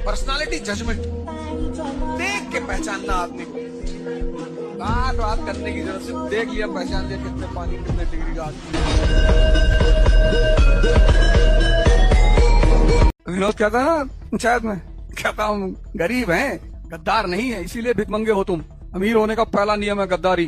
Personality judgement देख के पहचानना आदमी को। बात करने की जरूरत, सिर्फ देख लिया पहचान लिया कितने पानी कितने डिग्री का आदमी। विनोद कहता है ना पंचायत में, कहता हूँ गरीब हैं, गद्दार नहीं है, इसीलिए भिखमंगे हो तुम। अमीर होने का पहला नियम है गद्दारी।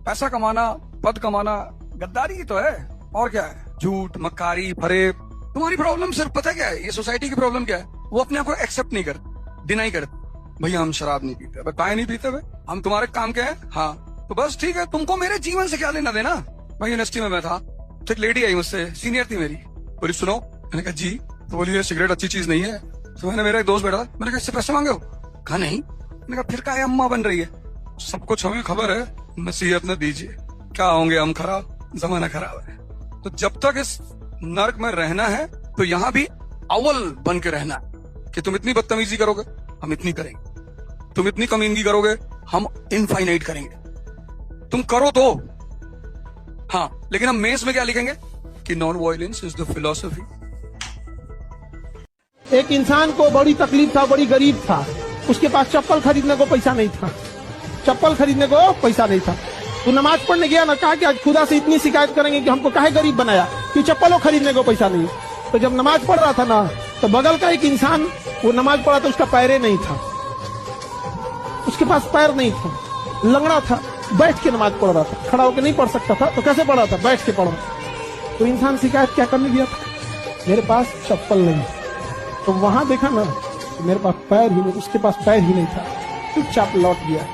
पैसा कमाना, पद कमाना गद्दारी ही तो है, और क्या है? झूठ, मक्कारी, फरेब। तुम्हारी प्रॉब्लम सिर्फ पता क्या है, ये सोसाइटी की प्रॉब्लम क्या है, वो अपने आप को एक्सेप्ट नहीं करते, डिनाई करते। भैया हम शराब नहीं पीते, काहे नहीं पीते भाई, हम तुम्हारे काम के हैं। हाँ तो बस ठीक है, तुमको मेरे जीवन से क्या लेना देना। भाई यूनिवर्सिटी में मैं था तो एक लेडी आई मुझसे, सीनियर थी मेरी, बोली सुनो। मैंने कहा जी। तो बोली ये सिगरेट अच्छी चीज नहीं है। तो मैंने, मेरा एक दोस्त बैठा, मैंने कहा इससे पैसे मांगे हो? कहा नहीं। मैंने कहा फिर क्या अम्मा बन रही है, सब कुछ हमें खबर है, नसीहत न दीजिए, क्या होंगे हम खराब, जमाना खराब है। तो जब तक इस नर्क में रहना है तो यहाँ भी अव्वल बन के रहना है कि तुम इतनी बदतमीजी करोगे हम इतनी करेंगे, तुम इतनी कमीनगी करोगे हम इनफाइनाइट करेंगे, तुम करो तो। हाँ लेकिन हम मेंस में क्या लिखेंगे कि non violence is the philosophy. एक इंसान को बड़ी तकलीफ था, बड़ी गरीब था, उसके पास चप्पल खरीदने को पैसा नहीं था, चप्पल खरीदने को पैसा नहीं था। तो नमाज पढ़ने गया ना, कहा कि आज खुदा से इतनी शिकायत करेंगे कि हमको काहे गरीब बनाया कि चप्पलों खरीदने को पैसा नहीं। तो जब नमाज पढ़ रहा था ना, तो बगल का एक इंसान वो नमाज पढ़ा तो उसका पैरे नहीं था, उसके पास पैर नहीं था, लंगड़ा था, बैठ के नमाज पढ़ रहा था, खड़ा होकर नहीं पढ़ सकता था, तो कैसे पढ़ रहा था? बैठ के पढ़ रहा। तो इंसान शिकायत क्या करने गया था? मेरे पास चप्पल नहीं। तो वहां देखा ना, मेरे पास पैर ही नहीं, उसके पास पैर ही नहीं था, चुपचाप लौट गया।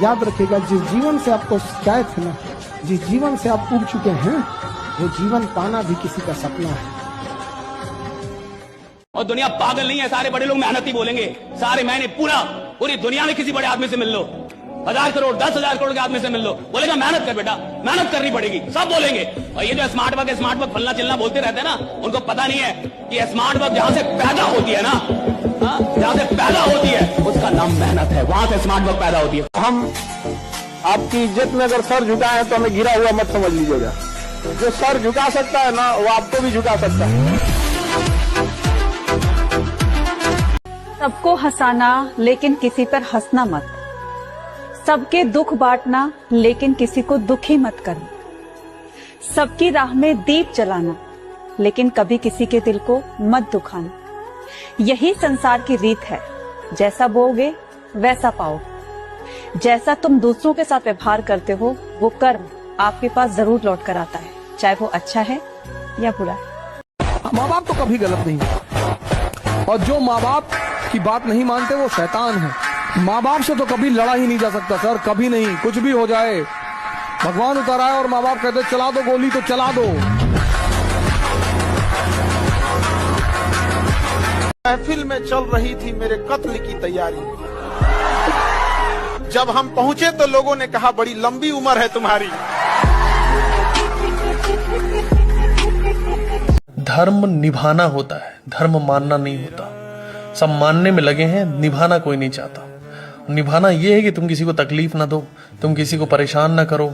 याद रखिएगा, जिस जीवन से आपको शिकायत है ना, जिस जीवन से आप उब चुके हैं, वो जीवन पाना भी किसी का सपना है। और दुनिया पागल नहीं है, सारे बड़े लोग मेहनती बोलेंगे, सारे महीने पूरी दुनिया में किसी बड़े आदमी से मिल लो, 1000 करोड़ 10,000 करोड़ के आदमी से मिल लो, बोलेगा मेहनत कर बेटा, मेहनत करनी पड़ेगी, सब बोलेंगे। और ये जो स्मार्ट वर्क फलना चिलना बोलते रहते हैं ना, उनको पता नहीं है कि स्मार्ट वर्क जहां से पैदा होती है ना, जहां से पैदा होती है उसका नाम मेहनत है, वहां से स्मार्ट वर्क पैदा होती है। हम आपकी इज्जत में अगर सर झुकाए तो हमें गिरा हुआ मत समझ लीजिएगा। जो सर झुका सकता है ना, वो आपको भी झुका सकता है। सबको हंसाना लेकिन किसी पर हंसना मत, सबके दुख बांटना लेकिन किसी को दुखी मत करना, सबकी राह में दीप जलाना लेकिन कभी किसी के दिल को मत दुखाना। यही संसार की रीत है, जैसा बोओगे वैसा पाओगे। जैसा तुम दूसरों के साथ व्यवहार करते हो, वो कर्म आपके पास जरूर लौट कर आता है, चाहे वो अच्छा है या बुरा है। माँ बाप तो कभी गलत नहीं है, और जो माँ बाप की बात नहीं मानते वो शैतान है। माँ बाप से तो कभी लड़ा ही नहीं जा सकता सर, कभी नहीं, कुछ भी हो जाए। भगवान उतर आए और माँ बाप कहते चला दो गोली तो चला दो। महफिल में चल रही थी मेरे कत्ल की तैयारी। जब हम पहुंचे तो लोगों ने कहा बड़ी लंबी उम्र है तुम्हारी। धर्म निभाना होता है, धर्म मानना नहीं होता। सब मानने में लगे हैं, निभाना कोई नहीं चाहता। निभाना यह है कि तुम किसी को तकलीफ ना दो, तुम किसी को परेशान ना करो,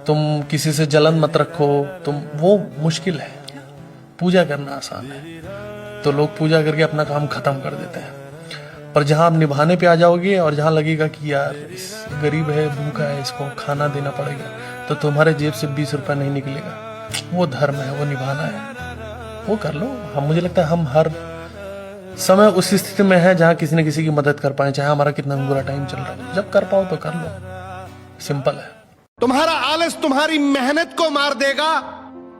तुम किसी से जलन मत रखो, तुम, वो मुश्किल है। पूजा करना आसान है, तो लोग पूजा करके अपना काम खत्म कर देते हैं। पर जहां आप निभाने पे आ जाओगे और जहां लगेगा कि यार इस गरीब है, भूखा है, इसको खाना देना पड़ेगा, तो तुम्हारे जेब से 20 रुपया नहीं निकलेगा। वो धर्म है, वो निभाना है, वो कर लो। हम, मुझे लगता है हम हर समय उस स्थिति में है जहां किसी न किसी की मदद कर पाए, चाहे हमारा कितना बुरा टाइम चल रहा हो। जब कर पाओ तो कर लो, सिंपल है। तुम्हारा आलस तुम्हारी मेहनत को मार देगा,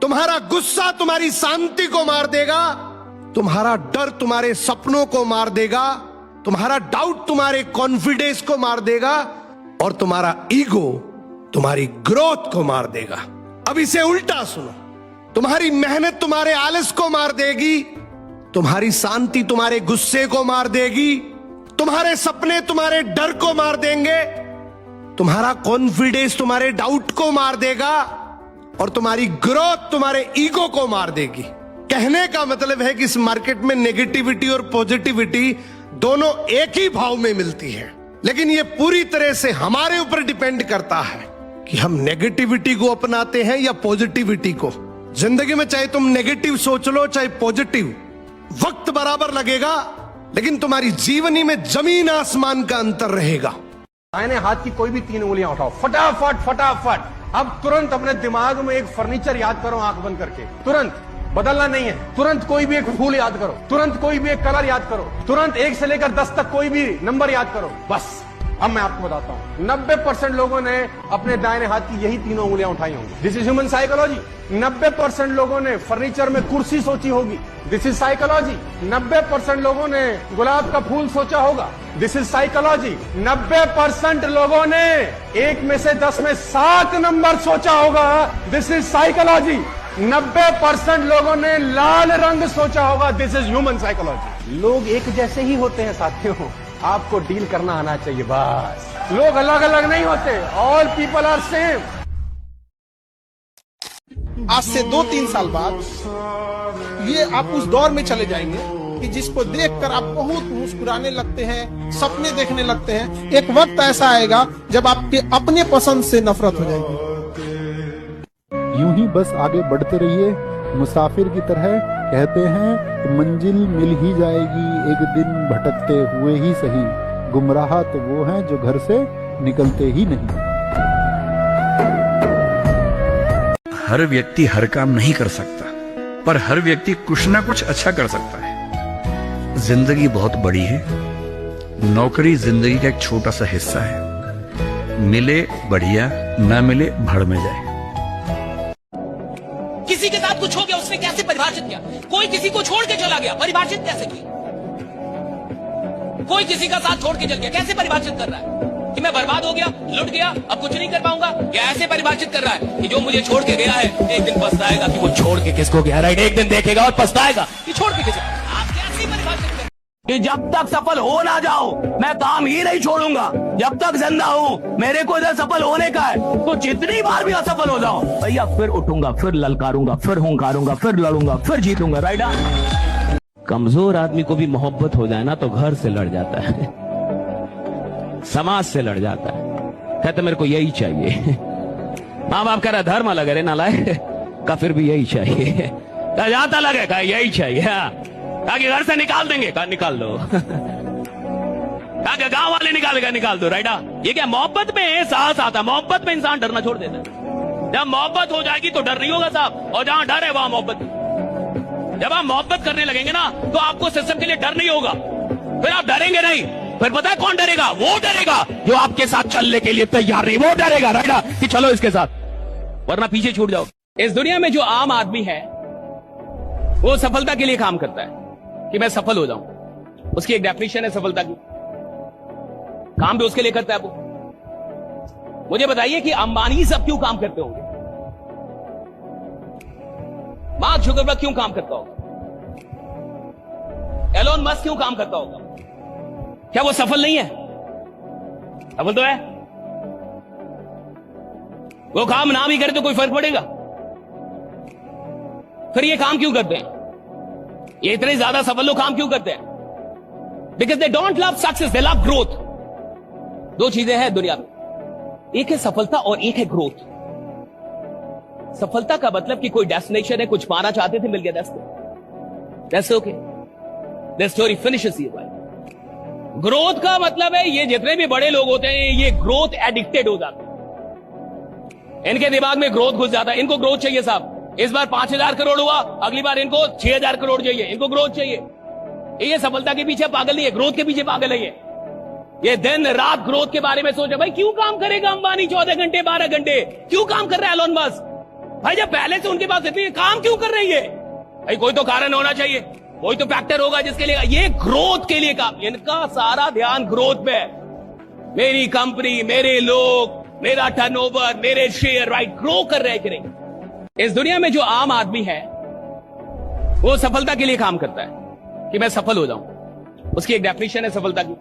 तुम्हारा गुस्सा तुम्हारी शांति को मार देगा, तुम्हारा डर तुम्हारे सपनों को मार देगा, तुम्हारा डाउट तुम्हारे कॉन्फिडेंस को मार देगा, और तुम्हारा ईगो तुम्हारी ग्रोथ को मार देगा। अब इसे उल्टा सुनो, तुम्हारी मेहनत तुम्हारे आलस को मार देगी, तुम्हारी शांति तुम्हारे गुस्से को मार देगी, तुम्हारे सपने तुम्हारे डर को मार देंगे, तुम्हारा कॉन्फिडेंस तुम्हारे डाउट को मार देगा, और तुम्हारी ग्रोथ तुम्हारे ईगो को मार देगी। कहने का मतलब है कि इस मार्केट में नेगेटिविटी और पॉजिटिविटी दोनों एक ही भाव में मिलती है, लेकिन ये पूरी तरह से हमारे ऊपर डिपेंड करता है कि हम नेगेटिविटी को अपनाते हैं या पॉजिटिविटी को। जिंदगी में चाहे तुम नेगेटिव सोच लो चाहे पॉजिटिव, वक्त बराबर लगेगा लेकिन तुम्हारी जीवनी में जमीन आसमान का अंतर रहेगा। दाहिने हाथ की कोई भी 3 उंगलियां उठाओ, फटाफट फटाफट। अब तुरंत अपने दिमाग में एक फर्नीचर याद करो, आंख बंद करके। तुरंत, बदलना नहीं है। तुरंत कोई भी एक फूल याद करो, तुरंत कोई भी एक कलर याद करो, तुरंत 1 से लेकर 10 तक कोई भी नंबर याद करो। बस अब मैं आपको बताता हूं, 90% लोगों ने अपने दाहिने हाथ की यही 3 उंगलियां उठाई होंगी। This is human psychology. 90% लोगों ने फर्नीचर में कुर्सी सोची होगी। This is psychology. 90% लोगों ने गुलाब का फूल सोचा होगा। This is psychology. 90% लोगों ने 1 में से 10 में 7 नंबर सोचा होगा। This is psychology. 90% लोगों ने लाल रंग सोचा होगा। This is human psychology. लोग एक जैसे ही होते हैं साथियों, आपको डील करना आना चाहिए बस। लोग अलग अलग नहीं होते, ऑल पीपल आर सेम। आज से 2-3 साल बाद ये आप उस दौर में चले जाएंगे कि जिसको देखकर आप बहुत मुस्कुराने लगते हैं, सपने देखने लगते हैं। एक वक्त ऐसा आएगा जब आपके अपने पसंद से नफरत हो जाएगी। यूं ही बस आगे बढ़ते रहिए मुसाफिर की तरह। कहते हैं मंजिल मिल ही जाएगी एक दिन, भटकते हुए ही सही। गुमराह तो वो हैं जो घर से निकलते ही नहीं। हर व्यक्ति हर काम नहीं कर सकता, पर हर व्यक्ति कुछ ना कुछ अच्छा कर सकता है। जिंदगी बहुत बड़ी है, नौकरी जिंदगी का एक छोटा सा हिस्सा है। मिले बढ़िया, ना मिले भड़ में जाए। किसी के साथ कुछ हो गया, उसने कैसे परिभाषित किया? कोई किसी को छोड़ के चला गया, परिभाषित कैसे किया? कोई किसी का साथ छोड़ के चल गया, कैसे परिभाषित कर रहा है कि मैं बर्बाद हो गया, लुट गया, अब कुछ नहीं कर पाऊंगा? या ऐसे परिभाषित कर रहा है कि जो मुझे छोड़ के गया है एक दिन पछताएगा कि वो छोड़ के किसको गया। राइट, एक दिन देखेगा और पछताएगा कि छोड़ के किसको। आप कैसी परिभाषित कर कि जब तक सफल हो ना जाओ मैं काम ही नहीं छोड़ूंगा। जब तक जिंदा हूं मेरे को इधर सफल होने का है, तो जितनी बार भी असफल हो जाओ भैया फिर उठूंगा, फिर ललकारूंगा, फिर हुंकारूंगा, फिर लड़ूंगा, फिर जीतूंगा। राइट। कमजोर आदमी को भी मोहब्बत हो जाए ना तो घर से लड़ जाता है, समाज से लड़ जाता है। कहते मेरे को यही चाहिए। माँ बाप कह रहा धर्म अलग है नालायक का, फिर भी यही चाहिए। जाता लगे का यही चाहिए। कहा कि घर से निकाल देंगे, कहा निकाल दो। कहा कि गांव वाले निकालेगा, निकाल दो। राइट। ये क्या मोहब्बत में साहस आता है, मोहब्बत में इंसान डरना छोड़ देता है। जब मोहब्बत हो जाएगी तो डर नहीं होगा साहब, और जहां डर है वहां मोहब्बत। जब आप मोहब्बत करने लगेंगे ना तो आपको सिस्टम के लिए डर नहीं होगा, फिर आप डरेंगे नहीं। फिर पता है कौन डरेगा? वो डरेगा जो आपके साथ चलने के लिए तैयार नहीं, वो डरेगा। राइट, कि चलो इसके साथ, वरना पीछे छूट जाओ। इस दुनिया में जो आम आदमी है वो सफलता के लिए काम करता है कि मैं सफल हो जाऊं। उसकी एक डेफिनेशन है सफलता की, काम भी उसके लिए करता है वो। मुझे बताइए कि अंबानी सब क्यों काम करते होंगे? मार्क जुकरबर्ग क्यों काम करता होगा? एलोन मस्क क्यों काम करता होगा? क्या वो सफल नहीं है? सफल तो है। वो काम ना भी करे तो कोई फर्क पड़ेगा? फिर ये काम क्यों करते हैं? ये इतने ज्यादा सफल लोग काम क्यों करते हैं? Because they don't love success, they love growth. दो चीजें हैं दुनिया में, एक है सफलता और एक है ग्रोथ। सफलता का मतलब कि कोई डेस्टिनेशन है, कुछ पाना चाहते थे, मिल गया, that's okay, that story finishes here. Growth का मतलब है ये जितने भी बड़े लोग होते हैं ये ग्रोथ एडिक्टेड हो जाते हैं। इनके दिमाग में ग्रोथ घुस जाता है। इनको ग्रोथ चाहिए साहब। इस बार 5,000 करोड़ हुआ, अगली बार इनको 6,000 करोड़ चाहिए। इनको ग्रोथ चाहिए। ये सफलता के पीछे पागल नहीं है, ग्रोथ के पीछे पागल है। ये दिन रात ग्रोथ के बारे में सोचे। भाई क्यों काम करेगा अंबानी 14 घंटे 12 घंटे? क्यों काम कर रहा है एलोन मस्क? भाई जब पहले से उनके पास इतनी काम क्यों कर रही है? भाई कोई तो कारण होना चाहिए, कोई तो फैक्टर होगा जिसके लिए ये ग्रोथ के लिए काम। इनका सारा ध्यान ग्रोथ पे है। मेरी कंपनी, मेरे लोग, मेरा टर्नओवर, मेरे शेयर, राइट, ग्रो कर रहे कि नहीं? इस दुनिया में जो आम आदमी है वो सफलता के लिए काम करता है कि मैं सफल हो जाऊं। उसकी एक डेफिनेशन है सफलता की,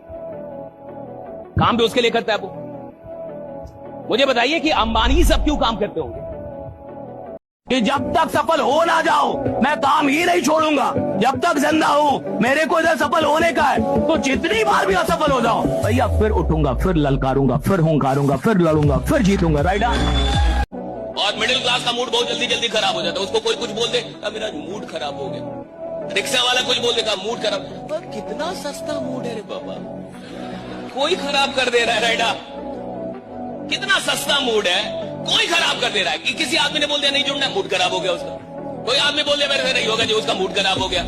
काम भी उसके लिए करता है वो। मुझे बताइए कि अंबानी सब क्यों काम करते होंगे? कि जब तक सफल हो ना जाओ मैं काम ही नहीं छोड़ूंगा। जब तक जिंदा हूं मेरे को इधर सफल होने का है, तो जितनी बार भी असफल हो जाओ भैया फिर उठूंगा, फिर ललकारूंगा, फिर हुंकारूंगा, फिर लड़ूंगा, फिर जीतूंगा। राइट। और मिडिल क्लास का मूड बहुत जल्दी जल्दी खराब हो जाता है। उसको कोई कुछ बोल दे, मेरा मूड खराब हो गया। रिक्शा वाला कुछ बोल देगा, मूड खराब। पर कितना सस्ता मूड है रे बाबा, कोई खराब कर दे रहा है राइडा। कितना सस्ता मूड है, कोई खराब कर दे रहा है। कि किसी आदमी ने बोल दिया नहीं जुड़ना, मूड खराब हो गया उसका। कोई आदमी बोल दिया मेरे से नहीं होगा, जो उसका मूड खराब हो गया।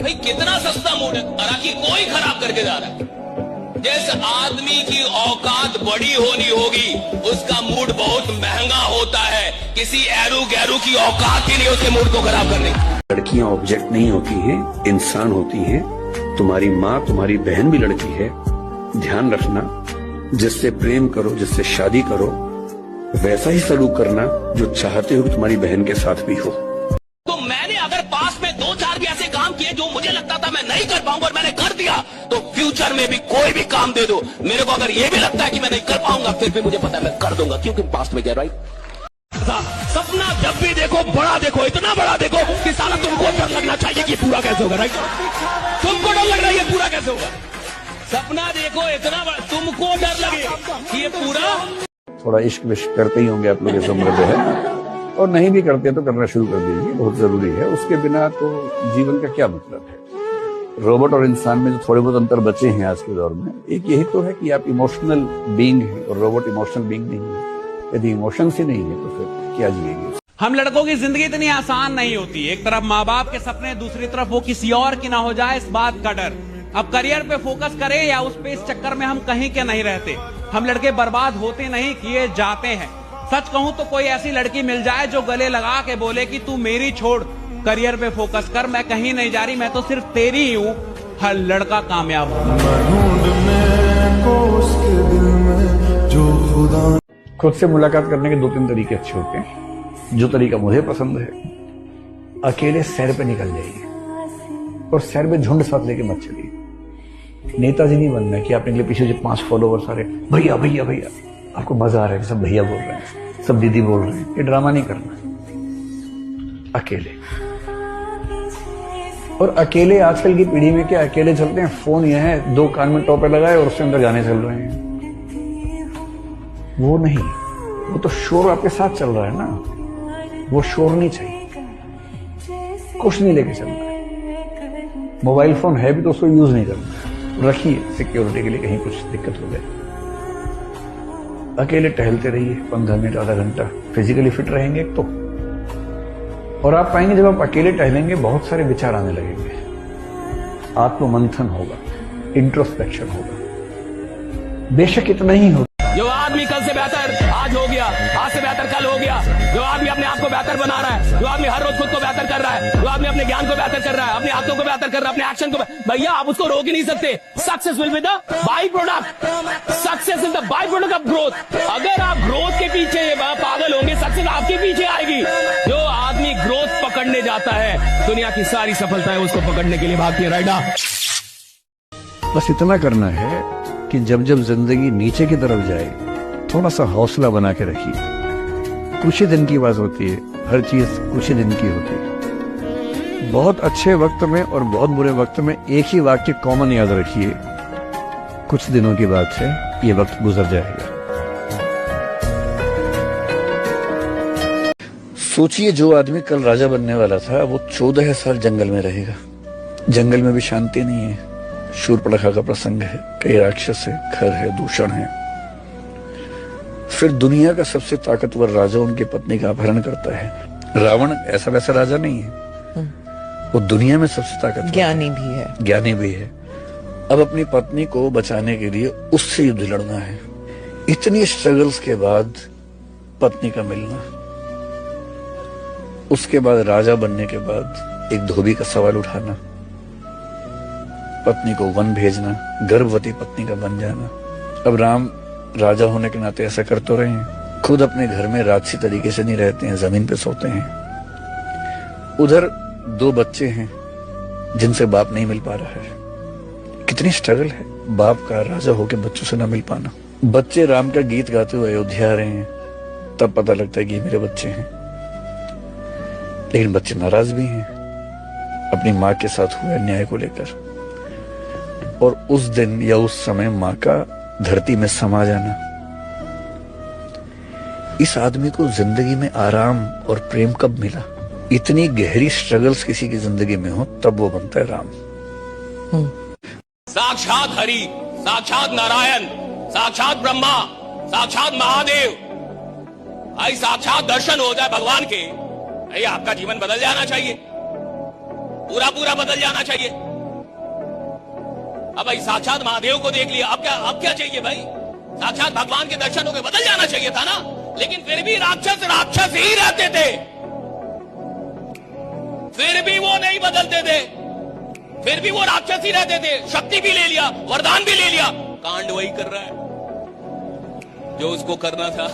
भाई कितना सस्ता मूड है, हालांकि कोई खराब करके जा रहा है। जिस आदमी की औकात बड़ी होनी होगी उसका मूड बहुत महंगा होता है। किसी एरू गैरू की औकात ही नहीं उसके मूड को खराब करने की। लड़कियां ऑब्जेक्ट नहीं होती हैं, इंसान होती हैं। तुम्हारी माँ तुम्हारी बहन भी लड़की है। ध्यान रखना, जिससे प्रेम करो, जिससे शादी करो, वैसा ही सलूक करना जो चाहते हो कि तुम्हारी बहन के साथ भी हो। तो मैंने अगर पास में 2-4 भी ऐसे काम किए जो मुझे लगता था मैं नहीं कर पाऊंगा और मैंने कर दिया, तो फ्यूचर में भी कोई भी काम दे दो मेरे को, अगर ये भी लगता है कि मैं नहीं कर पाऊंगा, फिर भी मुझे पता है मैं कर दूंगा, क्योंकि पास्ट में क्या राइट। सपना जब भी देखो बड़ा देखो, इतना बड़ा देखो कि साला तुमको डर लगना चाहिए कि पूरा कैसे होगा, राइट। तुमको डर लग रहा है ये पूरा कैसे होगा। सपना देखो इतना बड़ा, तुमको डर लगे कि ये पूरा। थोड़ा इश्क विश्क करते ही होंगे आप लोग इस उम्र में, है, और नहीं भी करते तो करना शुरू कर दीजिए, बहुत जरूरी है। उसके बिना तो जीवन का क्या मतलब है। रोबोट और इंसान में जो थोड़े बहुत अंतर बचे हैं आज के दौर में, एक यही तो है कि आप इमोशनल बीइंग है और रोबोट इमोशनल बीइंग नहीं है। यदि इमोशंस ही नहीं है तो फिर क्या जिएंगे। हम लड़कों की जिंदगी इतनी आसान नहीं होती। एक तरफ माँ बाप के सपने, दूसरी तरफ वो किसी और की ना हो जाए इस बात का डर। अब करियर पे फोकस करें या उस पे, इस चक्कर में हम कहीं के नहीं रहते। हम लड़के बर्बाद होते नहीं, किए जाते हैं। सच कहूं तो कोई ऐसी लड़की मिल जाए जो गले लगा के बोले कि तू मेरी छोड़, करियर पे फोकस कर, मैं कहीं नहीं जा रही, मैं तो सिर्फ तेरी ही हूं, हर लड़का कामयाब होगा। खुद से मुलाकात करने के 2-3 तरीके अच्छे होते हैं। जो तरीका मुझे पसंद है, अकेले सैर पे निकल जाइए और सैर में झुंड साथ लेके मत चलिए। नेताजी नहीं बनना है कि आप निकले पीछे जो 5 फॉलोवर सारे भैया भैया भैया, आपको मजा आ रहा है कि सब भैया बोल रहे हैं, सब दीदी बोल रहे हैं, ये ड्रामा नहीं करना। अकेले, और अकेले आजकल की पीढ़ी में क्या अकेले चलते हैं, फोन यह है 2 कान में टॉपर लगाए और उसके अंदर गाने चल रहे हैं। वो नहीं, वो तो शोर आपके साथ चल रहा है ना, वो शोर नहीं चाहिए। कुछ नहीं लेके चलना है। मोबाइल फोन है भी तो उसको यूज नहीं करना, रखिए सिक्योरिटी के लिए, कहीं कुछ दिक्कत हो जाए। अकेले टहलते रहिए 15 मिनट, आधा घंटा, फिजिकली फिट रहेंगे एक तो, और आप पाएंगे जब आप अकेले टहलेंगे बहुत सारे विचार आने लगेंगे, आत्ममंथन होगा, इंट्रोस्पेक्शन होगा। बेशक इतना ही होगा। जो आदमी कल से बेहतर आज हो गया, आज से बेहतर कल हो गया, जो आदमी अपने आप को बेहतर बना रहा है, जो आदमी हर रोज खुद को बेहतर कर रहा है, जो आदमी अपने ज्ञान को बेहतर कर रहा है, अपने हाथों को बेहतर कर रहा है, अपने एक्शन को, भैया आप उसको रोक ही नहीं सकते। Success will be the by product, success is the by product of growth. अगर आप ग्रोथ के पीछे पागल होंगे, सक्सेस आपके पीछे आएगी। जो आदमी ग्रोथ पकड़ने जाता है, दुनिया की सारी सफलताएं उसको पकड़ने के लिए भागती है, राइडा। बस इतना करना है कि जब जब जिंदगी नीचे की तरफ जाए, थोड़ा सा हौसला बना के रखिए। कुछ ही दिन की बात होती है, हर चीज कुछ ही दिन की होती है। बहुत अच्छे वक्त में और बहुत बुरे वक्त में एक ही वाक्य कॉमन याद रखिए, कुछ दिनों की बात है, ये वक्त गुजर जाएगा। सोचिए, जो आदमी कल राजा बनने वाला था, वो 14 साल जंगल में रहेगा। जंगल में भी शांति नहीं है, शूर्पणखा का प्रसंग है, कई राक्षस है, खर है, दूषण है। फिर दुनिया का सबसे ताकतवर राजा उनकी पत्नी का अपहरण करता है। रावण ऐसा वैसा राजा नहीं है, वो दुनिया में सबसे ताकतवर, ज्ञानी भी है, ज्ञानी भी है। अब अपनी पत्नी को बचाने के लिए उससे युद्ध लड़ना है। इतनी स्ट्रगल्स के बाद पत्नी का मिलना, उसके बाद राजा बनने के बाद एक धोबी का सवाल उठाना, पत्नी को वन भेजना, गर्भवती पत्नी का बन जाना। अब राम राजा होने के नाते ऐसा कर तो रहे हैं, खुद अपने घर में राजसी तरीके से नहीं रहते हैं, जमीन पे सोते हैं। उधर 2 बच्चे हैं जिनसे बाप नहीं मिल पा रहा है। कितनी स्ट्रगल है बाप का राजा होके बच्चों से ना मिल पाना। बच्चे राम का गीत गाते हुए अयोध्या आ रहे हैं, तब पता लगता है कि मेरे बच्चे हैं। लेकिन बच्चे नाराज भी हैं अपनी माँ के साथ हुए अन्याय को लेकर। और उस दिन या उस समय माँ का धरती में समा जाना। इस आदमी को जिंदगी में आराम और प्रेम कब मिला? इतनी गहरी स्ट्रगल्स किसी की जिंदगी में हो तब वो बनता है राम। साक्षात हरि, साक्षात नारायण, साक्षात ब्रह्मा, साक्षात महादेव, भाई साक्षात दर्शन हो जाए भगवान के, भाई आपका जीवन बदल जाना चाहिए, पूरा पूरा बदल जाना चाहिए। अब भाई साक्षात महादेव को देख लिया, अब क्या चाहिए भाई? साक्षात भगवान के दर्शन हो गए, बदल जाना चाहिए था ना। लेकिन फिर भी राक्षस राक्षस ही रहते थे, फिर भी वो नहीं बदलते थे, फिर भी वो राक्षस ही रहते थे। शक्ति भी ले लिया, वरदान भी ले लिया, कांड वही कर रहा है जो उसको करना था।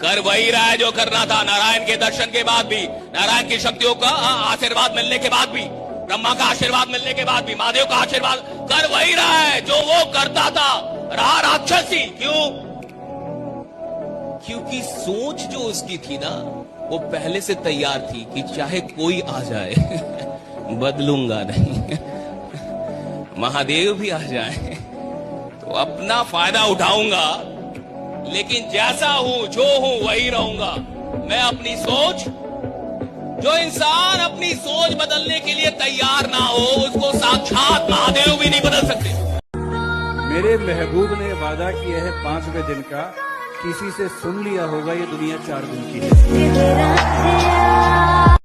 कर वही रहा है जो करना था। नारायण के दर्शन के बाद भी, नारायण की शक्तियों का आशीर्वाद मिलने के बाद भी, ब्रह्मा का आशीर्वाद मिलने के बाद भी, महादेव का आशीर्वाद, कर वही रहा है जो वो करता था। रहा राक्षसी। क्यों? क्योंकि सोच जो उसकी थी ना, वो पहले से तैयार थी कि चाहे कोई आ जाए बदलूंगा नहीं। महादेव भी आ जाए तो अपना फायदा उठाऊंगा, लेकिन जैसा हूं जो हूं वही रहूंगा। मैं अपनी सोच, जो इंसान अपनी सोच बदलने के लिए तैयार ना हो, उसको साक्षात महादेव भी नहीं बदल सकते। मेरे महबूब ने वादा किया है 5वें दिन का, किसी से सुन लिया होगा ये दुनिया 4 दिन की है।